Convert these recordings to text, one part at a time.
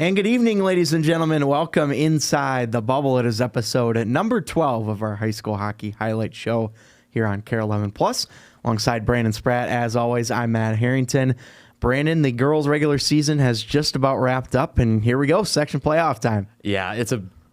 And good evening, ladies and gentlemen. Welcome inside the bubble. It is episode number 12 of our high school hockey highlight show here on KARE 11 Plus. Alongside Brandon Spratt, as always, I'm Matt Harrington. Brandon, the girls' regular season has just about wrapped up, and here we go, section playoff time. Yeah,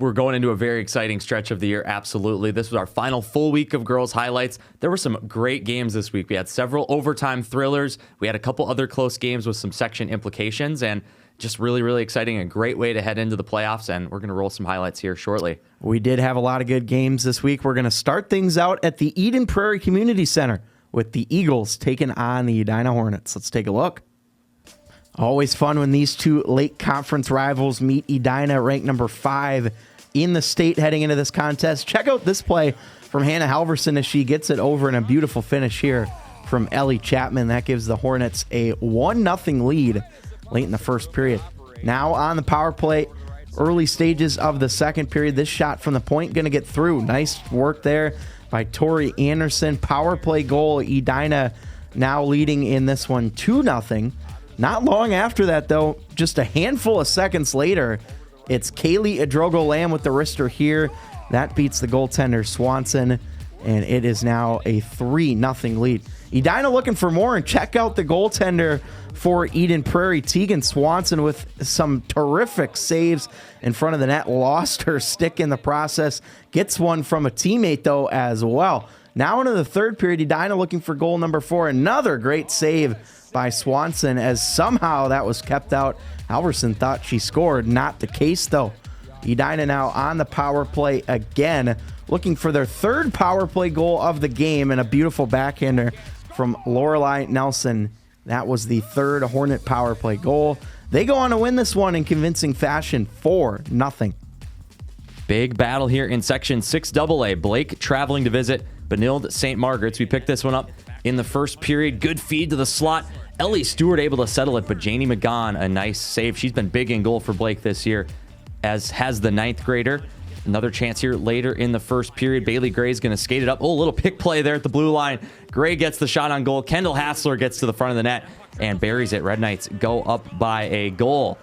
we're going into a very exciting stretch of the year, absolutely. This was our final full week of girls' highlights. There were some great games this week. We had several overtime thrillers. We had a couple other close games with some section implications, and just really, really exciting. A great way to head into the playoffs, and we're going to roll some highlights here shortly. We did have a lot of good games this week. We're going to start things out at the Eden Prairie Community Center with the Eagles taking on the Edina Hornets. Let's take a look. Always fun when these two late conference rivals meet. Edina ranked number 5 in the state heading into this contest. Check out this play from Hannah Halverson as she gets it over in a beautiful finish here from Ellie Chapman. That gives the Hornets a 1-0 lead late in the first period. Now on the power play, early stages of the second period. This shot from the point going to get through. Nice work there by Tori Anderson. Power play goal. Edina now leading in this one 2-0. Not long after that, though, just a handful of seconds later, it's Kaylee Adrogo-Lamb with the wrister here. That beats the goaltender Swanson, and it is now a 3-0 lead. Edina looking for more, and check out the goaltender for Eden Prairie. Tegan Swanson with some terrific saves in front of the net. Lost her stick in the process. Gets one from a teammate, though, as well. Now into the third period, Edina looking for goal number 4. Another great save by Swanson, as somehow that was kept out. Halverson thought she scored. Not the case, though. Edina now on the power play again, looking for their third power play goal of the game, and a beautiful backhander from Lorelei Nelson. That was the third Hornet power play goal. They go on to win this one in convincing fashion, 4-0. Big battle here in Section 6AA. Blake traveling to visit Benilde St. Margaret's. We picked this one up in the first period. Good feed to the slot. Ellie Stewart able to settle it, but Janie McGaughan, a nice save. She's been big in goal for Blake this year, as has the 9th grader. Another chance here later in the first period. Bailey Gray's going to skate it up. Oh, a little pick play there at the blue line. Gray gets the shot on goal. Kendall Hassler gets to the front of the net and buries it. Red Knights go up by a goal.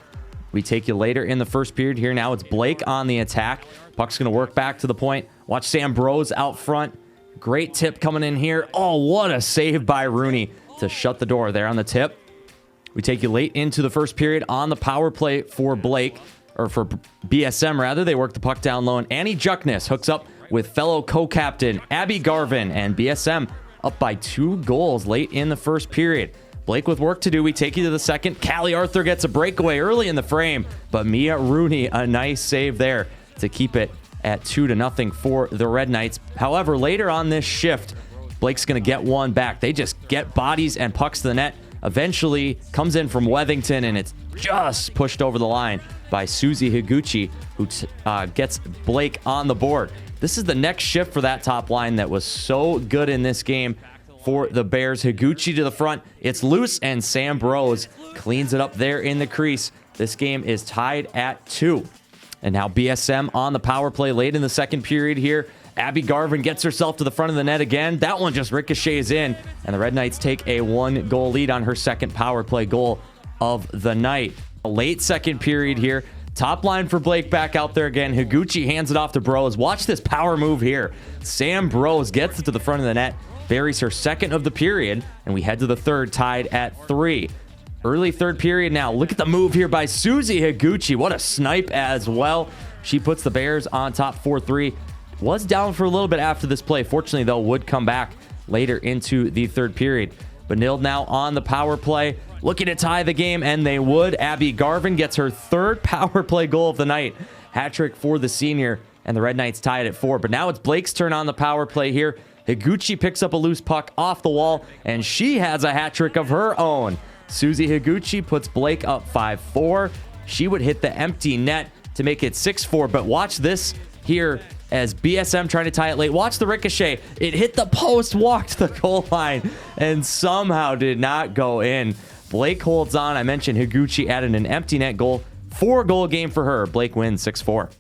We take you later in the first period here. Now it's Blake on the attack. Puck's going to work back to the point. Watch Sam Brose out front. Great tip coming in here. Oh, what a save by Rooney to shut the door there on the tip. We take you late into the first period on the power play for Blake, or for BSM rather. They work the puck down low, and Annie Juckness hooks up with fellow co-captain Abby Garvin, and BSM up by 2 goals late in the first period. Blake with work to do. We take you to the second. Callie Arthur gets a breakaway early in the frame, but Mia Rooney, a nice save there to keep it at 2-0 for the Red Knights. However, later on this shift, Blake's going to get one back. They just get bodies and pucks to the net. Eventually comes in from Wethington, and it's just pushed over the line by Susie Higuchi, who gets Blake on the board. This is the next shift for that top line that was so good in this game for the Bears. Higuchi to the front. It's loose, and Sam Brose cleans it up there in the crease. This game is tied at 2. And now BSM on the power play late in the second period here. Abby Garvin gets herself to the front of the net again. That one just ricochets in, and the Red Knights take a 1-goal lead on her second power play goal of the night. A late second period here. Top line for Blake back out there again. Higuchi hands it off to Brose. Watch this power move here. Sam Brose gets it to the front of the net, buries her second of the period, and we head to the third tied at 3. Early third period now. Look at the move here by Susie Higuchi. What a snipe as well. She puts the Bears on top 4-3. Was down for a little bit after this play. Fortunately, though, would come back later into the third period. Benilde now on the power play, looking to tie the game, and they would. Abby Garvin gets her third power play goal of the night. Hat trick for the senior, and the Red Knights tie it at 4. But now it's Blake's turn on the power play here. Higuchi picks up a loose puck off the wall, and she has a hat trick of her own. Susie Higuchi puts Blake up 5-4. She would hit the empty net to make it 6-4, but watch this here as BSM trying to tie it late. Watch the ricochet. It hit the post, walked the goal line, and somehow did not go in. Blake holds on. I mentioned Higuchi added an empty net goal. 4-goal game for her. Blake wins 6-4.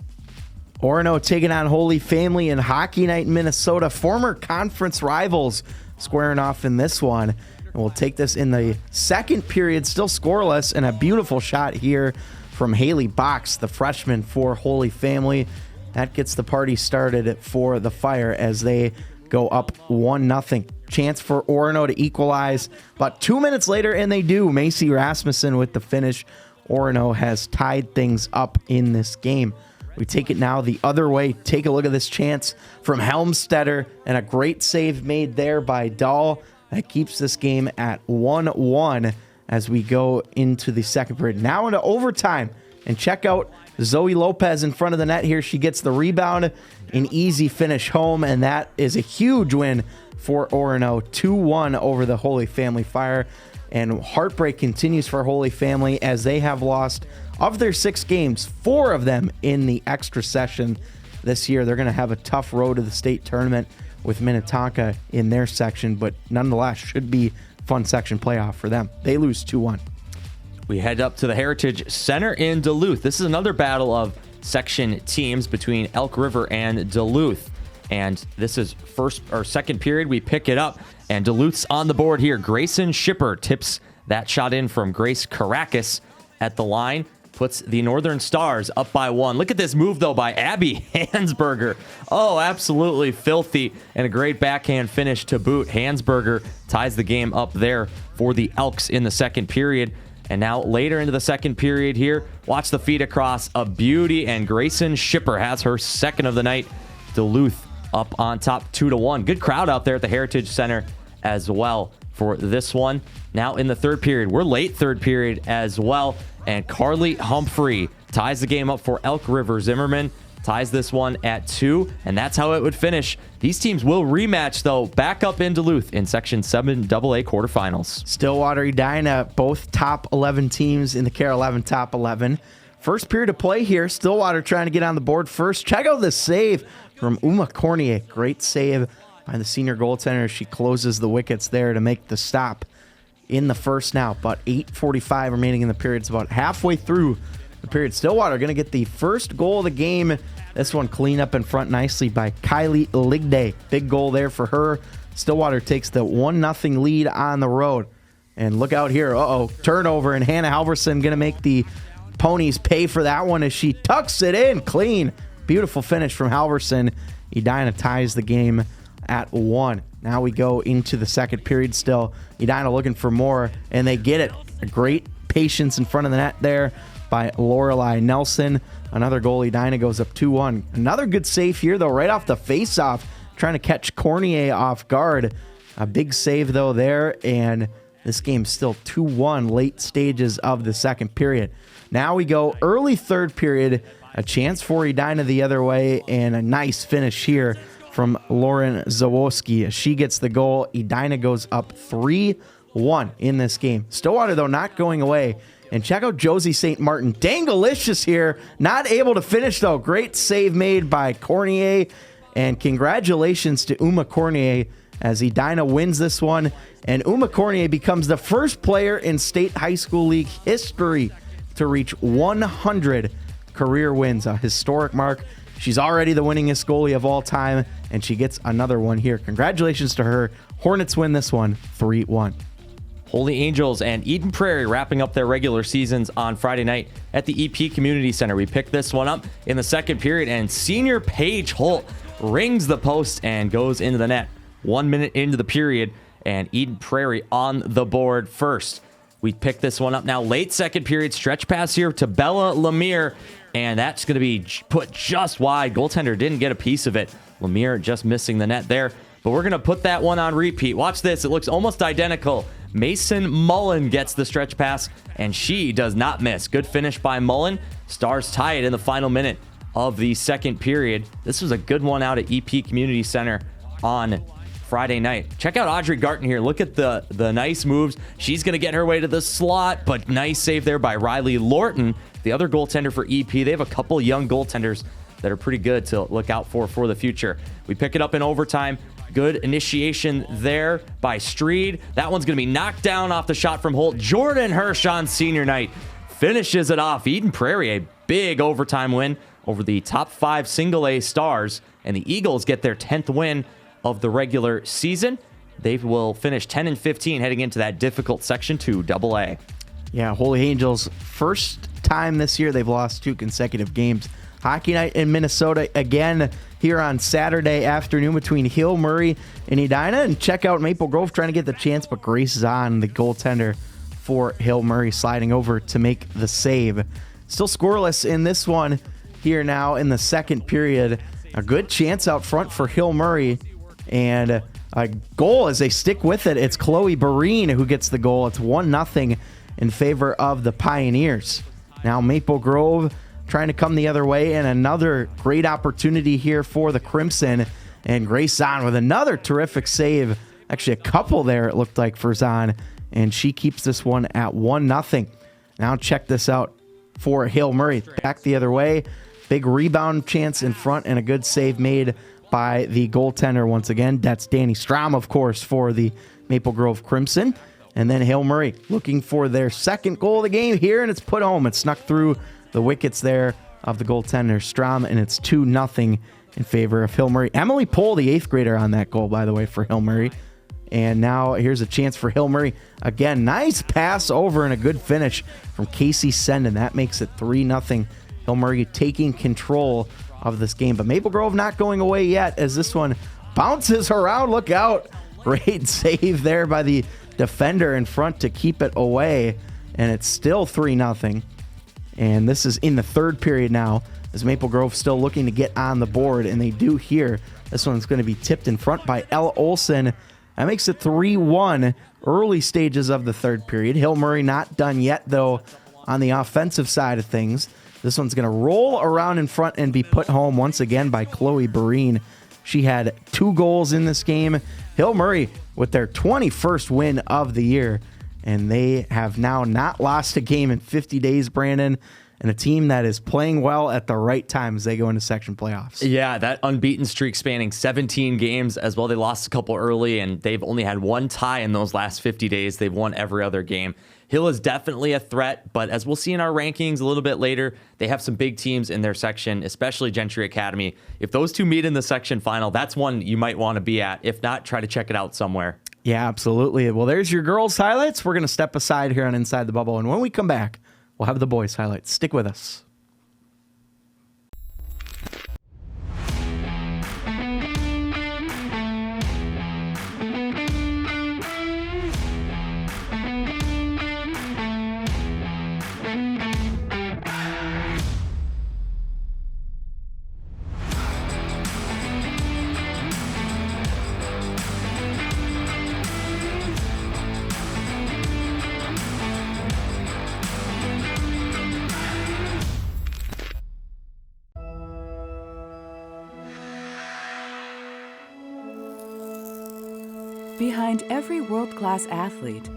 Orono taking on Holy Family in Hockey Night in Minnesota. Former conference rivals squaring off in this one. And we'll take this in the second period, still scoreless, and a beautiful shot here from Haley Box, the freshman for Holy Family. That gets the party started for the Fire as they go up 1-0. Chance for Orono to equalize about 2 minutes later, and they do. Macy Rasmussen with the finish. Orono has tied things up in this game. We take it now the other way. Take a look at this chance from Helmstetter, and a great save made there by Dahl. That keeps this game at 1-1 as we go into the second period. Now into overtime, and check out Zoe Lopez in front of the net here. She gets the rebound, an easy finish home, and that is a huge win for Orono. 2-1 over the Holy Family Fire. And heartbreak continues for Holy Family as they have lost, of their 6 games, 4 of them in the extra session this year. They're going to have a tough road to the state tournament with Minnetonka in their section, but nonetheless should be fun section playoff for them. They lose 2-1. We head up to the Heritage Center in Duluth. This is another battle of section teams between Elk River and Duluth. And this is first or second period. We pick it up, and Duluth's on the board here. Grayson Shipper tips that shot in from Grace Caracas at the line. Puts the Northern Stars up by 1. Look at this move, though, by Abby Hansberger. Oh, absolutely filthy, and a great backhand finish to boot. Hansberger ties the game up there for the Elks in the second period. And now later into the second period here, watch the feed across. A beauty, and Grayson Shipper has her second of the night. Duluth up on top 2-1. Good crowd out there at the Heritage Center as well for this one. Now in the third period, we're late third period as well. And Carly Humphrey ties the game up for Elk River. Zimmerman ties this one at 2, and that's how it would finish. These teams will rematch, though, back up in Duluth in Section 7 AA quarterfinals. Stillwater, Edina, both top 11 teams in the KARE 11 top 11. First period of play here. Stillwater trying to get on the board first. Check out this save from Uma Cornier. Great save by the senior goaltender. She closes the wickets there to make the stop in the first now. About 8:45 remaining in the period. It's about halfway through the period. Stillwater going to get the first goal of the game. This one clean up in front nicely by Kylie Ligday. Big goal there for her. Stillwater takes the 1-0 lead on the road. And look out here. Turnover, and Hannah Halverson going to make the Ponies pay for that one as she tucks it in clean. Beautiful finish from Halverson. Edina ties the game at 1. Now we go into the second period still. Edina looking for more, and they get it. A great patience in front of the net there by Lorelei Nelson. Another goal. Edina goes up 2-1. Another good save here, though, right off the face-off, trying to catch Cornier off guard. A big save, though, there, and this game's still 2-1 late stages of the second period. Now we go early third period. A chance for Edina the other way, and a nice finish here from Lauren Zawoski. As she gets the goal, Edina goes up 3-1 in this game. Stillwater, though, not going away. And check out Josie St. Martin. Dangalicious here. Not able to finish, though. Great save made by Cornier. And congratulations to Uma Cornier as Edina wins this one. And Uma Cornier becomes the first player in State High School League history to reach 100 career wins. A historic mark. She's already the winningest goalie of all time, and she gets another one here. Congratulations to her. Hornets win this one 3-1. Holy Angels and Eden Prairie wrapping up their regular seasons on Friday night at the EP Community Center. We picked this one up in the second period, and senior Paige Holt rings the post and goes into the net. 1 minute into the period, and Eden Prairie on the board first. We pick this one up now late second period. Stretch pass here to Bella Lemire, and that's going to be put just wide. Goaltender didn't get a piece of it. Lemire just missing the net there, but we're going to put that one on repeat. Watch this. It looks almost identical. Mason Mullen gets the stretch pass, and she does not miss. Good finish by Mullen. Stars tie it in the final minute of the second period. This was a good one out at EP Community Center on Friday night. Check out Audrey Garton here. Look at the nice moves. She's going to get her way to the slot, but nice save there by Riley Lorton, the other goaltender for EP. They have a couple young goaltenders that are pretty good to look out for the future. We pick it up in overtime. Good initiation there by Streed. That one's going to be knocked down off the shot from Holt. Jordan Hirsch on senior night finishes it off. Eden Prairie, a big overtime win over the top 5 single-A Stars, and the Eagles get their 10th win of the regular season. They will finish 10-15 heading into that difficult Section 2 AA. Yeah, Holy Angels, first time this year they've lost 2 consecutive games. Hockey night in Minnesota again here on Saturday afternoon between Hill, Murray, and Edina. And check out Maple Grove trying to get the chance, but Grace Zahn, the goaltender for Hill, Murray, sliding over to make the save. Still scoreless in this one here now in the second period. A good chance out front for Hill, Murray, and a goal as they stick with it. It's Chloe Barine who gets the goal. It's 1-0 in favor of the Pioneers. Now Maple Grove trying to come the other way, and another great opportunity here for the Crimson. And Grace Zahn with another terrific save. Actually, a couple there, it looked like, for Zahn. And she keeps this one at 1-0. Now check this out for Hill Murray. Back the other way. Big rebound chance in front and a good save made by the goaltender once again. That's Danny Strom, of course, for the Maple Grove Crimson. And then Hill Murray looking for their second goal of the game here, and it's put home. It snuck through the wickets there of the goaltender Strom, and it's 2-0 in favor of Hill Murray. Emily Pohl, the 8th grader, on that goal, by the way, for Hill Murray. And now here's a chance for Hill Murray. Again, nice pass over and a good finish from Casey Senden. That makes it 3-0. Hill Murray taking control of this game. But Maple Grove not going away yet as this one bounces around. Look out. Great save there by the defender in front to keep it away. And it's still 3-0. And this is in the third period now as Maple Grove still looking to get on the board. And they do here. This one's going to be tipped in front by Elle Olsen. That makes it 3-1 early stages of the third period. Hill Murray not done yet, though, on the offensive side of things. This one's going to roll around in front and be put home once again by Chloe Barine. She had 2 goals in this game. Hill Murray with their 21st win of the year. And they have now not lost a game in 50 days, Brandon. And a team that is playing well at the right time as they go into section playoffs. Yeah, that unbeaten streak spanning 17 games as well. They lost a couple early, and they've only had 1 tie in those last 50 days. They've won every other game. Hill is definitely a threat, but as we'll see in our rankings a little bit later, they have some big teams in their section, especially Gentry Academy. If those two meet in the section final, that's one you might want to be at. If not, try to check it out somewhere. Yeah, absolutely. Well, there's your girls' highlights. We're going to step aside here on Inside the Bubble, and when we come back, we'll have the boys' highlights. Stick with us. Behind every world-class athlete,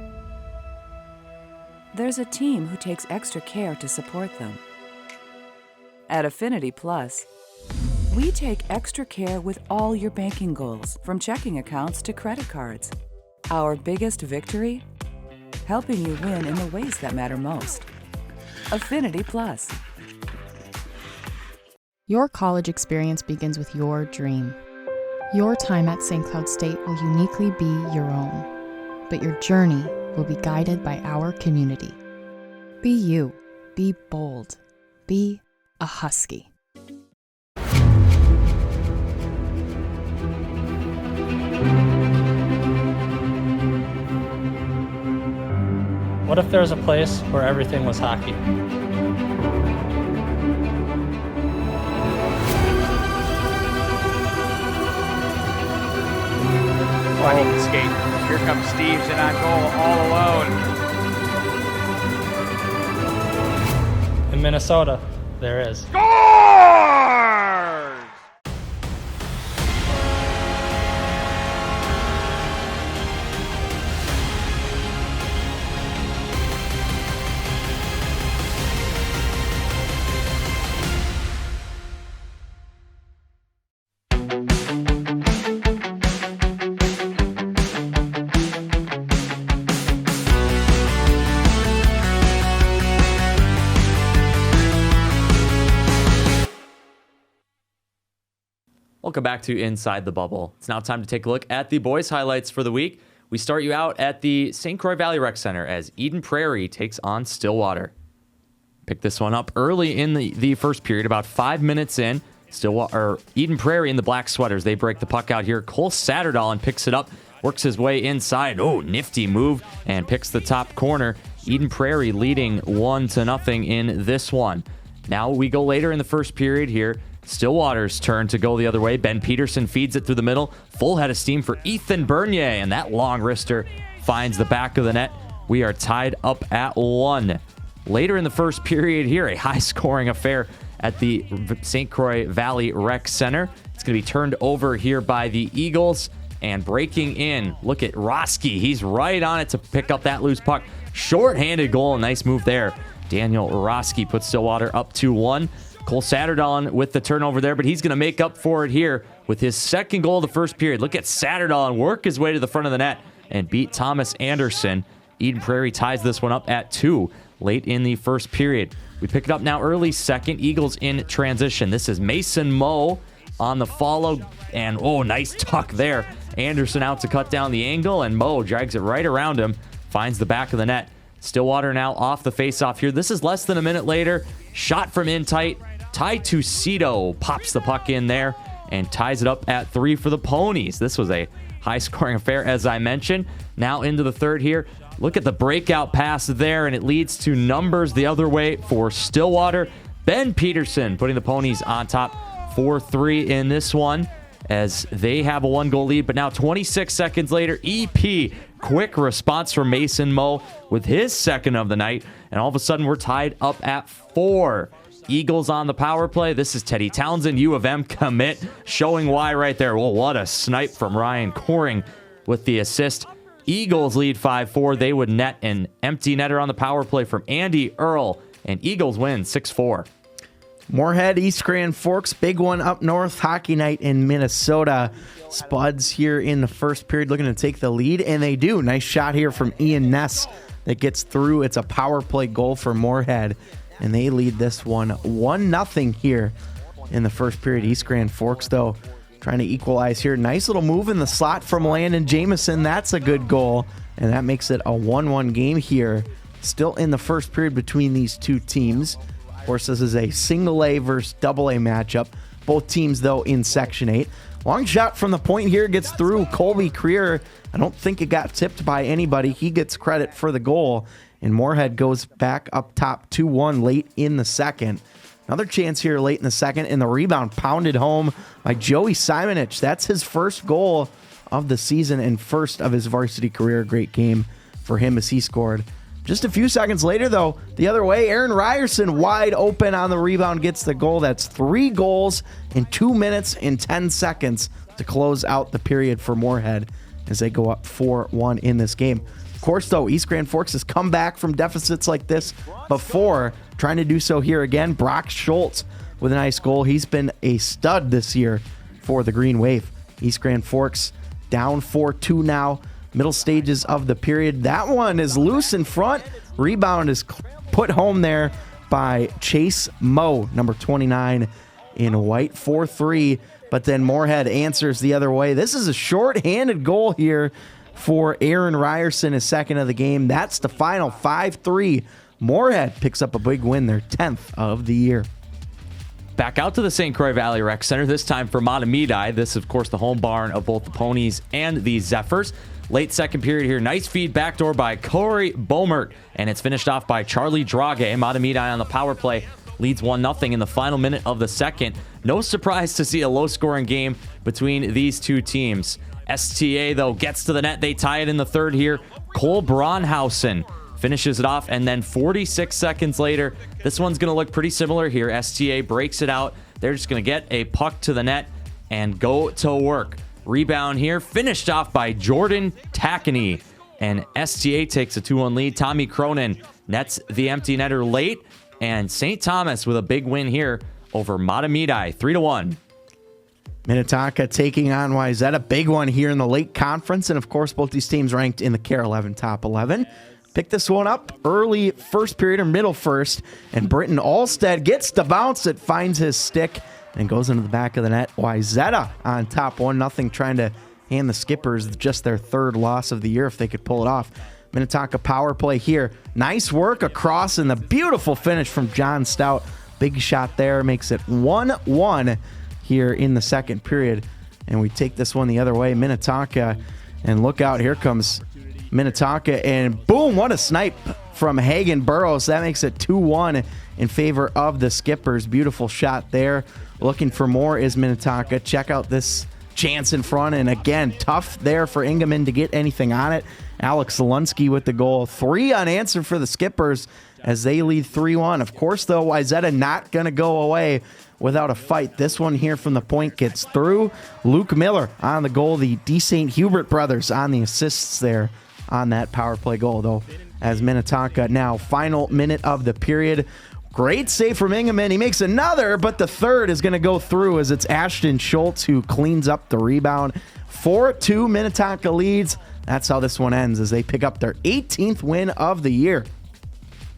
there's a team who takes extra care to support them. At Affinity Plus, we take extra care with all your banking goals, from checking accounts to credit cards. Our biggest victory? Helping you win in the ways that matter most. Affinity Plus. Your college experience begins with your dream. Your time at St. Cloud State will uniquely be your own, but your journey will be guided by our community. Be you. Be bold. Be a Husky. What if there was a place where everything was hockey? Oh, he can skate. Here comes Steves in on goal, all alone. In Minnesota, there is. Scores! Welcome back to Inside the Bubble. It's now time to take a look at the boys' highlights for the week. We start you out at the St. Croix Valley Rec Center as Eden Prairie takes on Stillwater. Pick this one up early in the first period, about 5 minutes in. Eden Prairie in the black sweaters. They break the puck out here. Cole Satterdahl picks it up, works his way inside. Oh, nifty move, and picks the top corner. Eden Prairie leading 1-0 in this one. Now we go later in the first period here. Stillwater's turn to go the other way. Ben Peterson feeds it through the middle. Full head of steam for Ethan Bernier, and that long wrister finds the back of the net. We are tied up at 1. Later in the first period here, a high-scoring affair at the St. Croix Valley Rec Center. It's going to be turned over here by the Eagles, and breaking in, look at Roski. He's right on it to pick up that loose puck. Short-handed goal, nice move there. Daniel Roski puts Stillwater up 2-1. Cole Satterdahl with the turnover there, but he's going to make up for it here with his second goal of the first period. Look at Satterdahl work his way to the front of the net and beat Thomas Anderson. Eden Prairie ties this one up at 2 late in the first period. We pick it up now early second. Eagles in transition. This is Mason Moe on the follow, and oh, nice tuck there. Anderson out to cut down the angle, and Moe drags it right around him, finds the back of the net. Stillwater now off the faceoff here. This is less than a minute later. Shot from in tight. Ty Tucito pops the puck in there and ties it up at 3 for the Ponies. This was a high-scoring affair, as I mentioned. Now into the third here. Look at the breakout pass there, and it leads to numbers the other way for Stillwater. Ben Peterson putting the Ponies on top 4-3 in this one as they have a 1-goal lead. But now 26 seconds later, EP, quick response from Mason Moe with his second of the night. And all of a sudden, we're tied up at 4. Eagles on the power play. This is Teddy Townsend, U of M commit, showing why right there. Well, what a snipe from Ryan Coring with the assist. Eagles lead 5-4. They would net an empty netter on the power play from Andy Earl, and Eagles win 6-4. Moorhead, East Grand Forks, big one up north, hockey night in Minnesota. Spuds here in the first period looking to take the lead, and they do. Nice shot here from Ian Ness that gets through. It's a power play goal for Moorhead, and they lead this one 1-0 here in the first period. East Grand Forks, though, trying to equalize here. Nice little move in the slot from Landon Jameson. That's a good goal, and that makes it a 1-1 game here. Still in the first period between these two teams. Of course, this is a single A versus double A matchup. Both teams, though, in Section 8. Long shot from the point here gets through Colby Creer. I don't think it got tipped by anybody. He gets credit for the goal, and Moorhead goes back up top 2-1 late in the second. Another chance here late in the second, and the rebound pounded home by Joey Simonich. That's his first goal of the season and first of his varsity career. Great game for him as he scored. Just a few seconds later, though, the other way, Aaron Ryerson wide open on the rebound gets the goal. That's 3 goals in 2 minutes and 10 seconds to close out the period for Moorhead as they go up 4-1 in this game. Of course, though, East Grand Forks has come back from deficits like this before, trying to do so here again. Brock Schultz with a nice goal. He's been a stud this year for the Green Wave. East Grand Forks down 4-2 now. Middle stages of the period. That one is loose in front. Rebound is put home there by Chase Moe, number 29 in white, 4-3. But then Moorhead answers the other way. This is a short-handed goal here for Aaron Ryerson, his second of the game. That's the final 5-3. Moorhead picks up a big win, their 10th of the year. Back out to the St. Croix Valley Rec Center, this time for Matamidi. This, of course, the home barn of both the Ponies and the Zephyrs. Late second period here. Nice feed backdoor by Corey Bomert, and it's finished off by Charlie Drage. Matamidi on the power play leads 1-0 in the final minute of the second. No surprise to see a low-scoring game between these two teams. STA, though, gets to the net. They tie it in the third here. Cole Braunhausen finishes it off, and then 46 seconds later, this one's going to look pretty similar here. STA breaks it out. They're just going to get a puck to the net and go to work. Rebound here, finished off by Jordan Tackney, and STA takes a 2-1 lead. Tommy Cronin nets the empty netter late, and St. Thomas with a big win here over Matamidi, 3-1. Minnetonka taking on Wayzata. Big one here in the late conference, and of course, both these teams ranked in the KARE 11 top 11. Pick this one up early first period or middle first, and Britton Alstead gets the bounce. It finds his stick and goes into the back of the net. Wayzata on top 1-0, trying to hand the Skippers just their third loss of the year if they could pull it off. Minnetonka power play here. Nice work across and the beautiful finish from John Stout. Big shot there makes it 1-1 here in the second period. And we take this one the other way. Minnetonka, and look out, here comes Minnetonka, and boom, what a snipe from Hagen Burrows. That makes it 2-1 in favor of the Skippers. Beautiful shot there. Looking for more is Minnetonka. Check out this chance in front, and again, tough there for Ingeman to get anything on it. Alex Lunsky with the goal. 3 unanswered for the Skippers as they lead 3-1. Of course, though, Wayzata not going to go away without a fight. This one here from the point gets through. Luke Miller on the goal. The D. St. Hubert brothers on the assists there on that power play goal, though, as Minnetonka now final minute of the period. Great save from Ingeman. He makes another, but the third is going to go through as it's Ashton Schultz who cleans up the rebound. 4-2 Minnetonka leads. That's how this one ends as they pick up their 18th win of the year.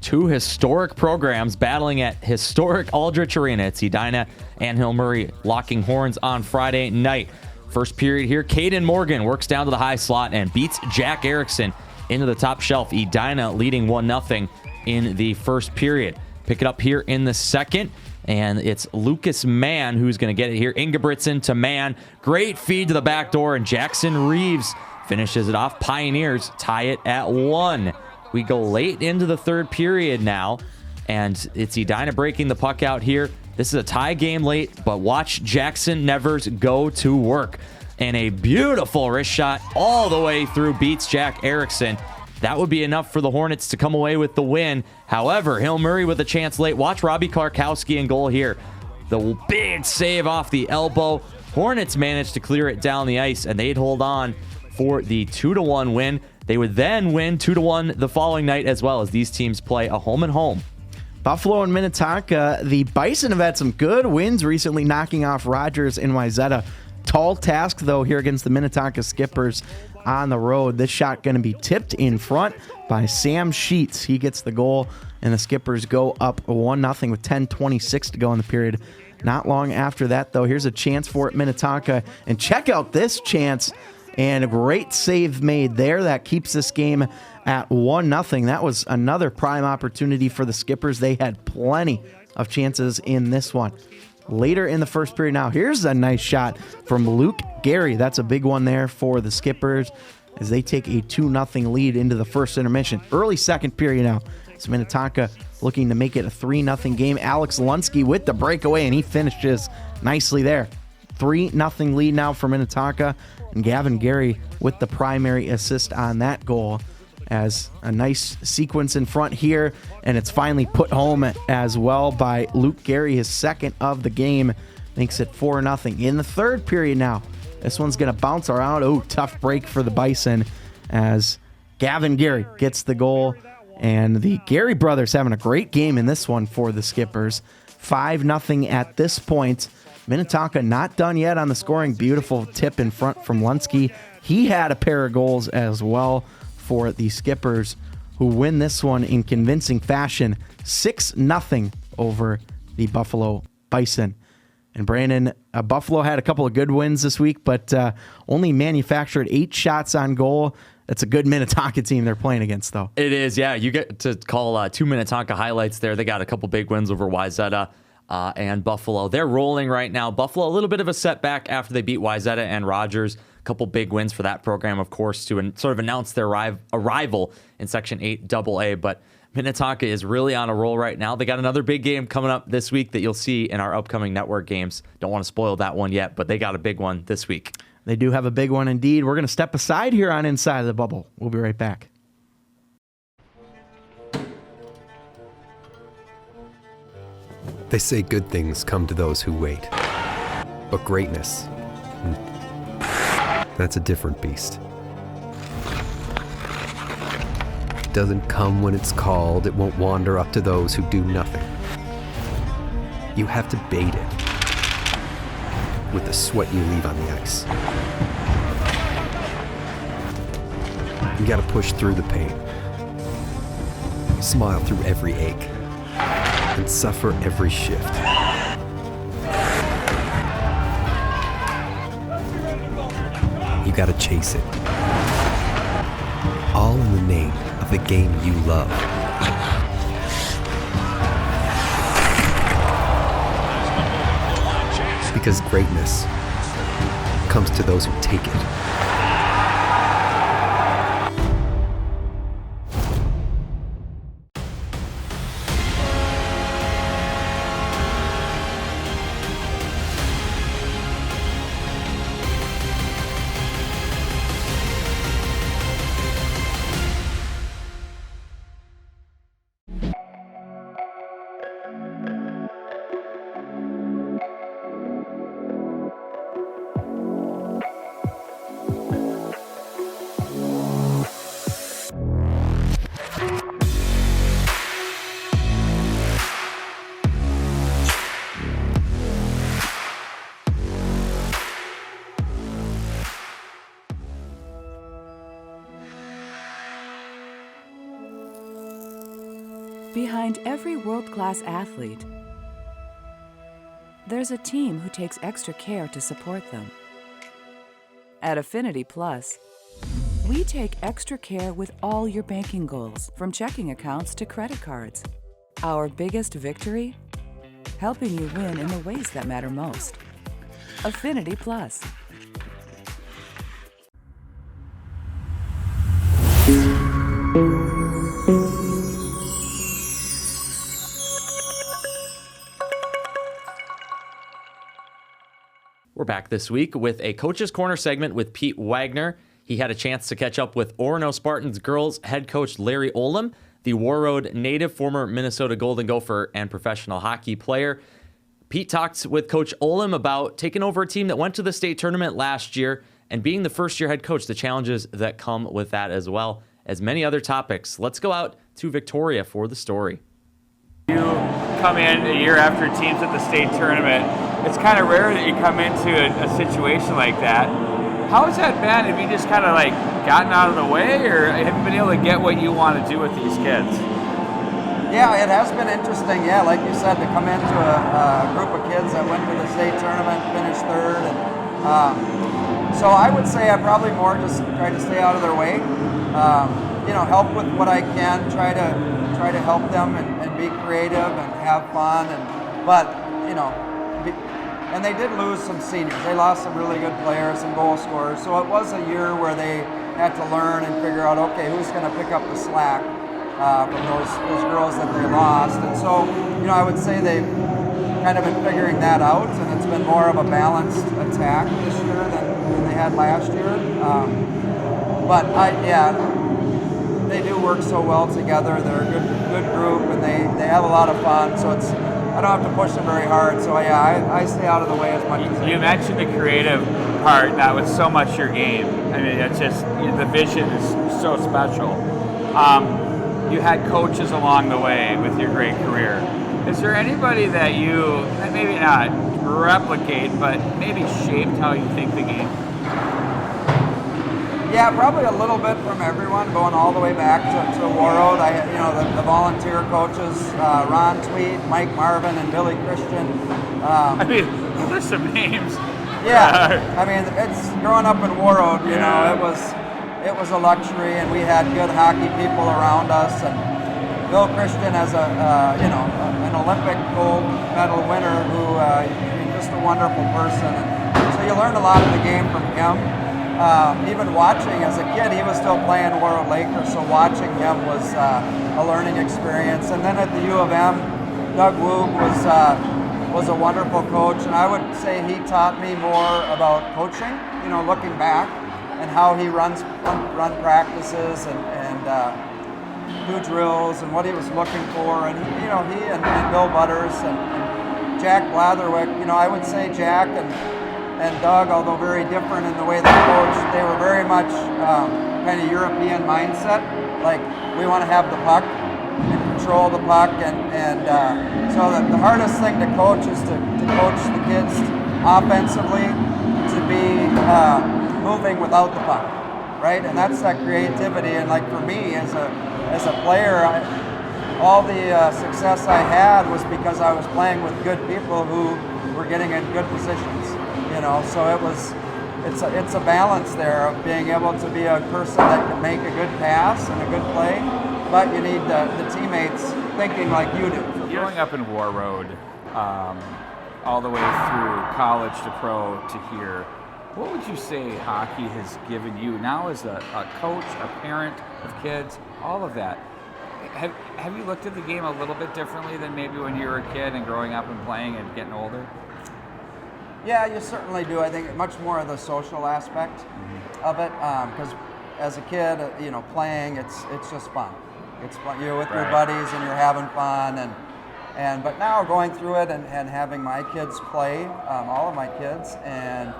2 historic programs battling at historic Aldrich Arena. It's Edina and Hill Murray locking horns on Friday night. First period here, Caden Morgan works down to the high slot and beats Jack Erickson into the top shelf. Edina leading 1-0 in the first period. Pick it up here in the second, and it's Lucas Mann who's going to get it here. Ingebrigtsen to Mann. Great feed to the back door, and Jackson Reeves finishes it off. Pioneers tie it at 1. We go late into the third period now, and it's Edina breaking the puck out here. This is a tie game late, but watch Jackson Nevers go to work. And a beautiful wrist shot all the way through beats Jack Erickson. That would be enough for the Hornets to come away with the win. However, Hill Murray with a chance late. Watch Robbie Klarkowski in goal here. The big save off the elbow. Hornets managed to clear it down the ice, and they'd hold on for the 2-1 win. They would then win 2-1 the following night as well, as these teams play a home and home. Buffalo and Minnetonka, the Bison have had some good wins recently, knocking off Rogers and Wayzata. Tall task, though, here against the Minnetonka Skippers on the road. This shot going to be tipped in front by Sam Sheets. He gets the goal, and the Skippers go up 1-0 with 10:26 to go in the period. Not long after that, though, here's a chance for it, Minnetonka. And check out this chance, and a great save made there. That keeps this game at 1-0. That was another prime opportunity for the Skippers. They had plenty of chances in this one. Later in the first period now, here's a nice shot from Luke Gary. That's a big one there for the Skippers as they take a 2-0 lead into the first intermission. Early second period now. So Minnetonka looking to make it a 3-0 game. Alex Lunsky with the breakaway, and he finishes nicely there. 3-0 lead now for Minnetonka, and Gavin Gary with the primary assist on that goal. As a nice sequence in front here, and it's finally put home as well by Luke Gary, his second of the game, makes it 4-0. In the third period now, this one's going to bounce around. Oh, tough break for the Bison as Gavin Gary gets the goal, and the Gary brothers having a great game in this one for the Skippers. 5-0 at this point. Minnetonka not done yet on the scoring. Beautiful tip in front from Lunsky. He had a pair of goals as well for the Skippers, who win this one in convincing fashion, 6-0 over the Buffalo Bison. And Brandon, Buffalo had a couple of good wins this week, but only manufactured 8 shots on goal. That's a good Minnetonka team they're playing against, though. It is, yeah. You get to call 2 Minnetonka highlights there. They got a couple big wins over Wayzata and Buffalo. They're rolling right now. Buffalo, a little bit of a setback after they beat Wayzata and Rogers. A couple big wins for that program, of course, to sort of announce their arrival in Section 8 AA. But Minnetonka is really on a roll right now. They got another big game coming up this week that you'll see in our upcoming network games. Don't want to spoil that one yet, but they got a big one this week. They do have a big one indeed. We're going to step aside here on Inside of the Bubble. We'll be right back. They say good things come to those who wait. But greatness, that's a different beast. It doesn't come when it's called. It won't wander up to those who do nothing. You have to bait it with the sweat you leave on the ice. You gotta push through the pain, smile through every ache, and suffer every shift. You you gotta chase it. All in the name of the game you love. Because greatness comes to those who take it. Behind every world-class athlete, there's a team who takes extra care to support them. At Affinity Plus, we take extra care with all your banking goals, from checking accounts to credit cards. Our biggest victory? Helping you win in the ways that matter most. Affinity Plus. We're back this week with a Coach's Corner segment with Pete Wagner. He had a chance to catch up with Orono Spartans girls head coach Larry Olimb, the War Road native, former Minnesota Golden Gopher, and professional hockey player. Pete talked with Coach Olimb about taking over a team that went to the state tournament last year and being the first-year head coach, the challenges that come with that, as well as many other topics. Let's go out to Victoria for the story. You come in a year after teams at the state tournament. It's kind of rare that you come into a situation like that. How has that been? Have you just kind of like gotten out of the way, or have you been able to get what you want to do with these kids? Yeah, it has been interesting. Yeah, like you said, to come into a group of kids that went to the state tournament, finished third, and so I would say I probably more just try to stay out of their way. Help with what I can, try to help them and be creative and have fun, and they did lose some seniors. They lost some really good players, some goal scorers. So it was a year where they had to learn and figure out, okay, who's going to pick up the slack from those girls that they lost. And so, I would say they've kind of been figuring that out, and it's been more of a balanced attack this year than they had last year. They do work so well together. They're a good group, and they have a lot of fun. So I don't have to push them very hard. So I stay out of the way as much as I can. You mentioned the creative part. That was so much your game. I mean, it's just the vision is so special. You had coaches along the way with your great career. Is there anybody that you maybe not replicate, but maybe shaped how you think the game? Yeah, probably a little bit from everyone, going all the way back to War Road. The volunteer coaches, Ron Tweed, Mike Marvin, and Billy Christian. Those are some names. Yeah, it's growing up in War Road. It was a luxury, and we had good hockey people around us. And Bill Christian, as an Olympic gold medal winner, who just a wonderful person. And so you learned a lot of the game from him. Even watching as a kid, he was still playing War Road Lakers, so watching him was a learning experience. And then at the U of M, Doug Woog was a wonderful coach, and I would say he taught me more about coaching, looking back, and how he run practices and do drills and what he was looking for. And he and Bill Butters and Jack Blatherwick, I would say Jack and Doug, although very different in the way they coached, they were very much kind of European mindset. Like, we want to have the puck and control the puck, and so the hardest thing to coach is to coach the kids offensively to be moving without the puck, right? And that's that creativity. And like for me as a player, all the success I had was because I was playing with good people who were getting in good positions. So it was it's a balance there of being able to be a person that can make a good pass and a good play, but you need the teammates thinking like you do. Growing up in War Road, all the way through college to pro to here, what would you say hockey has given you now as a coach, a parent of kids, all of that? Have you looked at the game a little bit differently than maybe when you were a kid and growing up and playing and getting older? Yeah, you certainly do. I think much more of the social aspect of it, because as a kid, playing, it's just fun. It's fun. You're with your buddies and you're having fun, but now going through it and having my kids play, all of my kids, and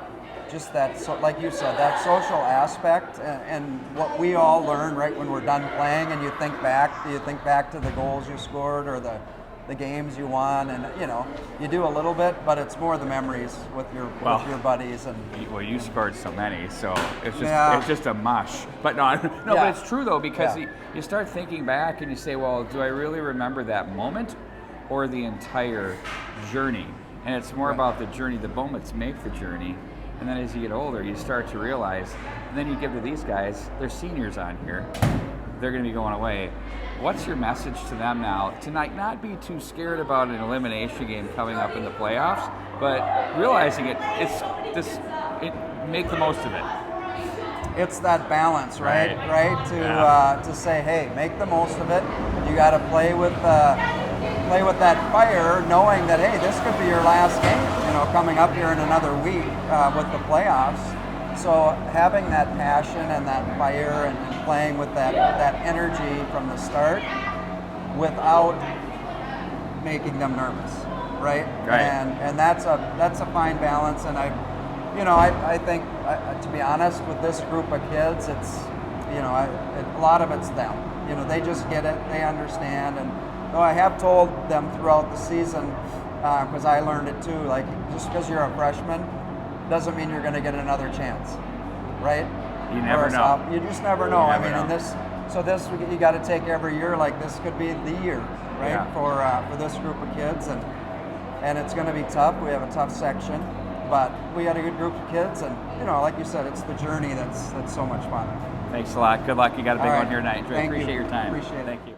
just that, like you said, that social aspect and what we all learn right when we're done playing, and you think back to the goals you scored or the games you won, and you do a little bit, but it's more the memories with your buddies. And you scored so many, so it's just a mush. But but it's true though, because you start thinking back and you say, well, do I really remember that moment or the entire journey? And it's more about the journey. The moments make the journey. And then as you get older, you start to realize, and then you give to these guys, they're seniors on here, they're going to be going away. What's your message to them now? To not be too scared about an elimination game coming up in the playoffs, but realizing make the most of it. It's that balance, right? To say, hey, make the most of it. You got to play with that fire, knowing that, hey, this could be your last game, coming up here in another week with the playoffs. So having that passion and that fire and playing with that energy from the start without making them nervous, right? And that's a fine balance. And I think, to be honest, with this group of kids, it's a lot of it's them. They just get it, they understand, and I have told them throughout the season, because I learned it too, like, just because you're a freshman doesn't mean you're going to get another chance, right? You never know. You just never know. And this you got to take every year like this could be the year, right? For this group of kids, and it's going to be tough. We have a tough section, but we got a good group of kids, and like you said, it's the journey that's so much fun. Thanks a lot. Good luck. You got a big one here tonight. Appreciate your time. Appreciate it. Thank you.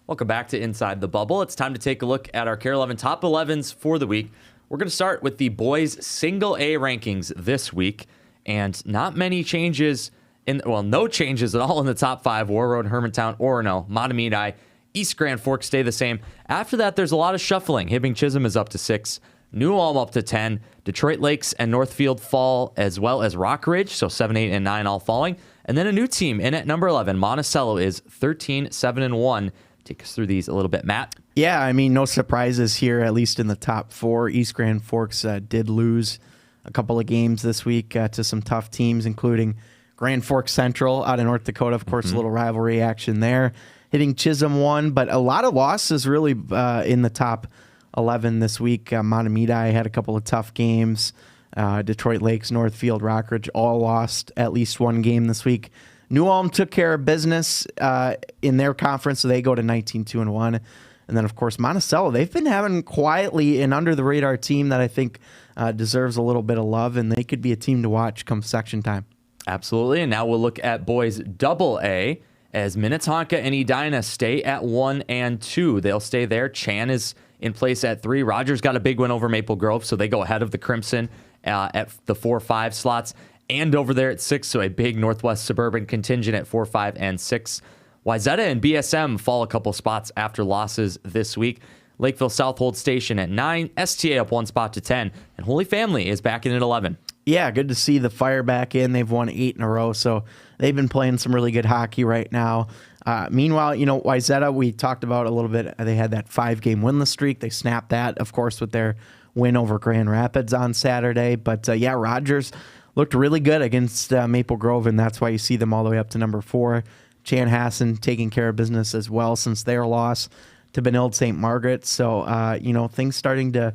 Welcome back to Inside the Bubble. It's time to take a look at our Care 11 top 11s for the week. We're going to start with the boys single A rankings this week, and not many changes no changes at all in the top 5. War Road, Hermantown, Orono, Mahtomedi, East Grand Forks stay the same. After that, there's a lot of shuffling. Hibbing Chisholm is up to 6, New Ulm up to 10, Detroit Lakes and Northfield fall, as well as Rock Ridge, so 7, 8, and 9 all falling. And then a new team in at number 11, Monticello, is 13, 7, and 1. Take us through these a little bit, Matt. Yeah, I mean, no surprises here, at least in the top 4. East Grand Forks did lose a couple of games this week to some tough teams, including Grand Forks Central out of North Dakota. Of course, a little rivalry action there. Hitting Chisholm 1, but a lot of losses really in the top 11 this week. Mahtomedi had a couple of tough games. Detroit Lakes, Northfield, Rockridge all lost at least one game this week. New Ulm took care of business in their conference, so they go to 19-2-1. And then, of course, Monticello, they've been having quietly an under-the-radar team that I think deserves a little bit of love, and they could be a team to watch come section time. Absolutely, and now we'll look at boys double A as Minnetonka and Edina stay at 1 and 2. They'll stay there. Chan is in place at 3. Rogers got a big win over Maple Grove, so they go ahead of the Crimson at the 4-5 slots. And over there at 6, so a big Northwest Suburban contingent at 4, 5, and 6. Wayzata and BSM fall a couple spots after losses this week. Lakeville South holds station at 9, STA up 1 spot to 10, and Holy Family is back in at 11. Yeah, good to see the Fire back in. They've won 8 in a row, so they've been playing some really good hockey right now. Meanwhile, Wayzata, we talked about a little bit. They had that 5-game winless streak. They snapped that, of course, with their win over Grand Rapids on Saturday. But, Rogers looked really good against Maple Grove, and that's why you see them all the way up to number 4. Chanhassen taking care of business as well since their loss to Benilde St. Margaret. So, things starting to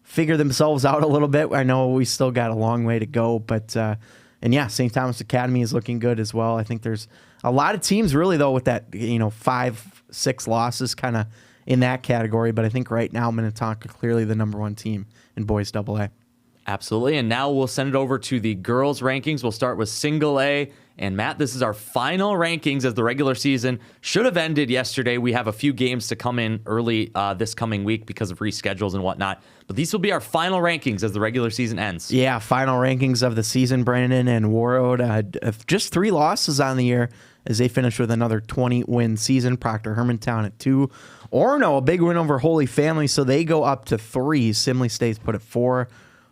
figure themselves out a little bit. I know we still got a long way to go, but and yeah, St. Thomas Academy is looking good as well. I think there's a lot of teams really though with that 5-6 losses kind of in that category, but I think right now Minnetonka clearly the number one team in boys AA. Absolutely. And now we'll send it over to the girls rankings. We'll start with single A. And Matt, this is our final rankings as the regular season should have ended yesterday. We have a few games to come in early this coming week because of reschedules and whatnot. But these will be our final rankings as the regular season ends. Yeah, final rankings of the season, Brandon, and Warroad. Just 3 losses on the year as they finish with another 20-win season. Proctor Hermantown at 2. Orono, a big win over Holy Family, so they go up to 3. Simley State's put at 4.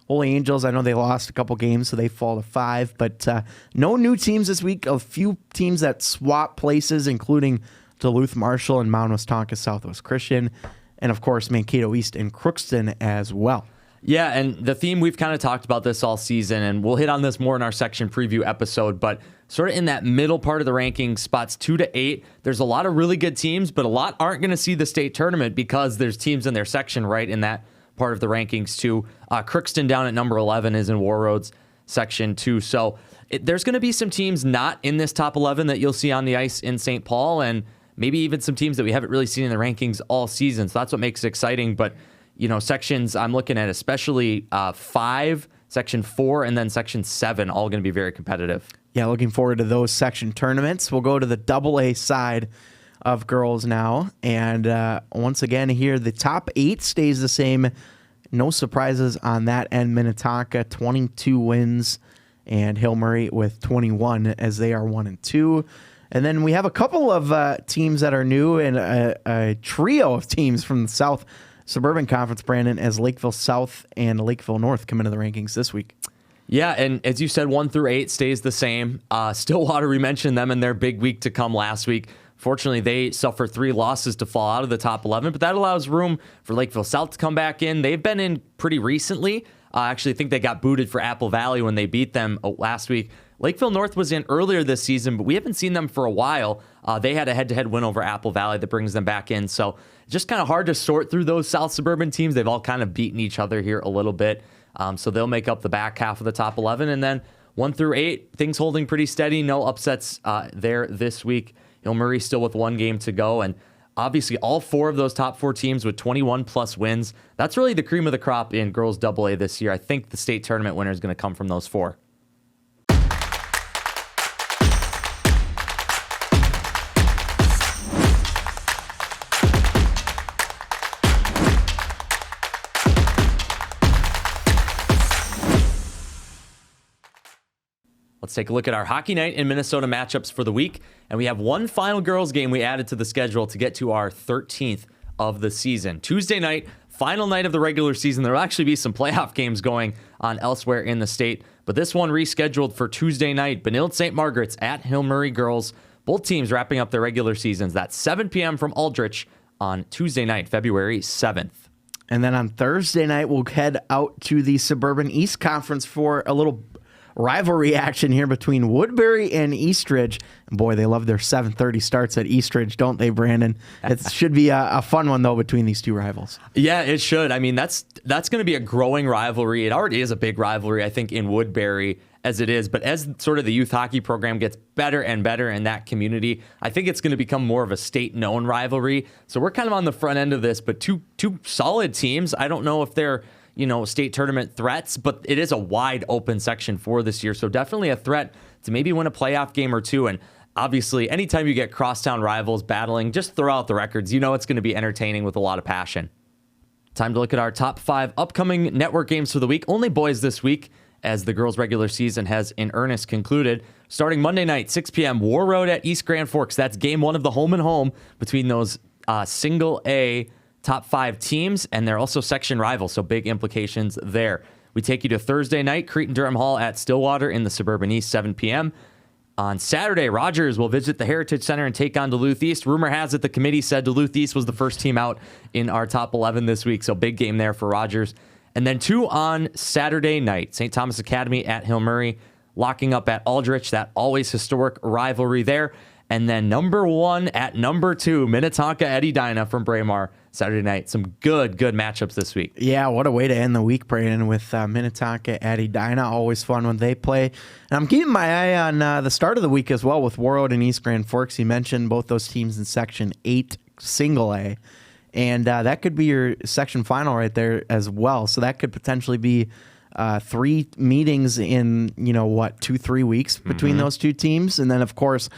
Holy Angels, I know they lost a couple games, so they fall to 5. But no new teams this week. A few teams that swap places, including Duluth Marshall and Mount Westonka Southwest Christian. And, of course, Mankato East and Crookston as well. Yeah, and the theme, we've kind of talked about this all season, and we'll hit on this more in our section preview episode, but sort of in that middle part of the rankings, spots 2 to 8, there's a lot of really good teams, but a lot aren't going to see the state tournament because there's teams in their section right in that part of the rankings too. Crookston down at number 11 is in Warroad's section too. So there's going to be some teams not in this top 11 that you'll see on the ice in St. Paul, and maybe even some teams that we haven't really seen in the rankings all season. So that's what makes it exciting. But, sections I'm looking at, especially 5, section 4, and then section 7, all going to be very competitive. Yeah, looking forward to those section tournaments. We'll go to the AA side of girls now. And once again here, the top 8 stays the same. No surprises on that end. Minnetonka, 22 wins, and Hill Murray with 21 as they are 1 and 2. And then we have a couple of teams that are new and a trio of teams from the South Suburban Conference, Brandon, as Lakeville South and Lakeville North come into the rankings this week. Yeah, and as you said, 1 through 8 stays the same. Stillwater, we mentioned them in their big week to come last week. Fortunately, they suffer 3 losses to fall out of the top 11, but that allows room for Lakeville South to come back in. They've been in pretty recently. Actually, I think they got booted for Apple Valley when they beat them last week. Lakeville North was in earlier this season, but we haven't seen them for a while. They had a head-to-head win over Apple Valley that brings them back in. So just kind of hard to sort through those South Suburban teams. They've all kind of beaten each other here a little bit. So they'll make up the back half of the top 11. And then 1 through 8, things holding pretty steady. No upsets there this week. Hill Murray still with 1 game to go. And obviously all 4 of those top 4 teams with 21-plus wins. That's really the cream of the crop in girls AA this year. I think the state tournament winner is going to come from those 4. Let's take a look at our Hockey Night in Minnesota matchups for the week. And we have one final girls game we added to the schedule to get to our 13th of the season. Tuesday night, final night of the regular season. There will actually be some playoff games going on elsewhere in the state. But this one rescheduled for Tuesday night. Benilde St. Margaret's at Hill Murray girls. Both teams wrapping up their regular seasons. That's 7 p.m. from Aldrich on Tuesday night, February 7th. And then on Thursday night, we'll head out to the Suburban East Conference for a little rivalry action here between Woodbury and Eastridge. And boy, they love their 7:30 starts at Eastridge, don't they, Brandon? It should be a fun one, though, between these two rivals. Yeah, it should. I mean, that's going to be a growing rivalry. It already is a big rivalry, I think, in Woodbury as it is. But as sort of the youth hockey program gets better and better in that community, I think it's going to become more of a state-known rivalry. So we're kind of on the front end of this, but two solid teams. I don't know if they're state tournament threats, but it is a wide open section for this year. So definitely a threat to maybe win a playoff game or two. And obviously, anytime you get crosstown rivals battling, just throw out the records. It's going to be entertaining with a lot of passion. Time to look at our top 5 upcoming network games for the week. Only boys this week, as the girls' regular season has in earnest concluded. Starting Monday night, 6 p.m., Warroad at East Grand Forks. That's game 1 of the home and home between those single A top 5 teams, and they're also section rivals, so big implications there. We take you to Thursday night, Cretin-Durham Hall at Stillwater in the Suburban East, 7 p.m. On Saturday, Rogers will visit the Heritage Center and take on Duluth East. Rumor has it the committee said Duluth East was the first team out in our top 11 this week, so big game there for Rogers. And then 2 on Saturday night, St. Thomas Academy at Hill Murray, locking up at Aldrich, that always historic rivalry there. And then number 1 at number 2, Minnetonka at Edina from Braemar Saturday night. Some good matchups this week. Yeah, what a way to end the week, Brandon, with Minnetonka at Edina. Always fun when they play. And I'm keeping my eye on the start of the week as well with Warroad and East Grand Forks. You mentioned both those teams in Section 8 single A. And that could be your section final right there as well. So that could potentially be 3 meetings in, 2-3 weeks between those two teams. And then, of course,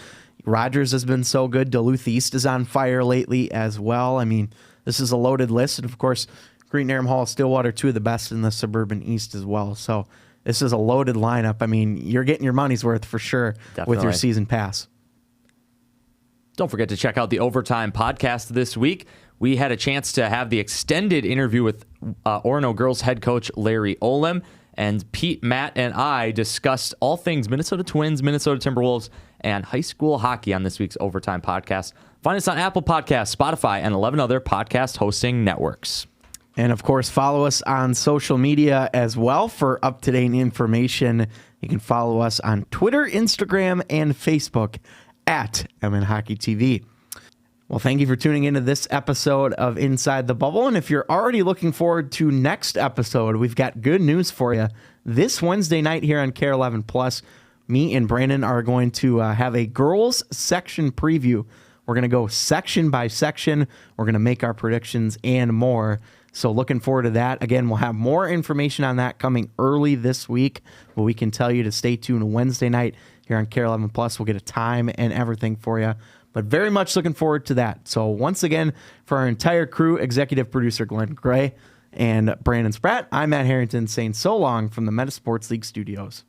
Rogers has been so good. Duluth East is on fire lately as well. I mean, this is a loaded list. And, of course, Green Aram Hall, Stillwater, 2 of the best in the Suburban East as well. So this is a loaded lineup. I mean, you're getting your money's worth for sure with your season pass. Don't forget to check out the Overtime podcast this week. We had a chance to have the extended interview with Orono girls head coach Larry Olimb, and Pete, Matt, and I discussed all things Minnesota Twins, Minnesota Timberwolves, and high school hockey on this week's Overtime podcast. Find us on Apple Podcasts, Spotify, and 11 other podcast hosting networks. And, of course, follow us on social media as well for up-to-date information. You can follow us on Twitter, Instagram, and Facebook at MN Hockey TV. Well, thank you for tuning into this episode of Inside the Bubble. And if you're already looking forward to next episode, we've got good news for you. This Wednesday night here on Care 11 Plus, me and Brandon are going to have a girls section preview. We're going to go section by section. We're going to make our predictions and more. So looking forward to that. Again, we'll have more information on that coming early this week, but we can tell you to stay tuned Wednesday night here on Care 11 Plus. We'll get a time and everything for you. But very much looking forward to that. So once again, for our entire crew, executive producer Glenn Gray and Brandon Spratt, I'm Matt Harrington saying so long from the Meta Sports League studios.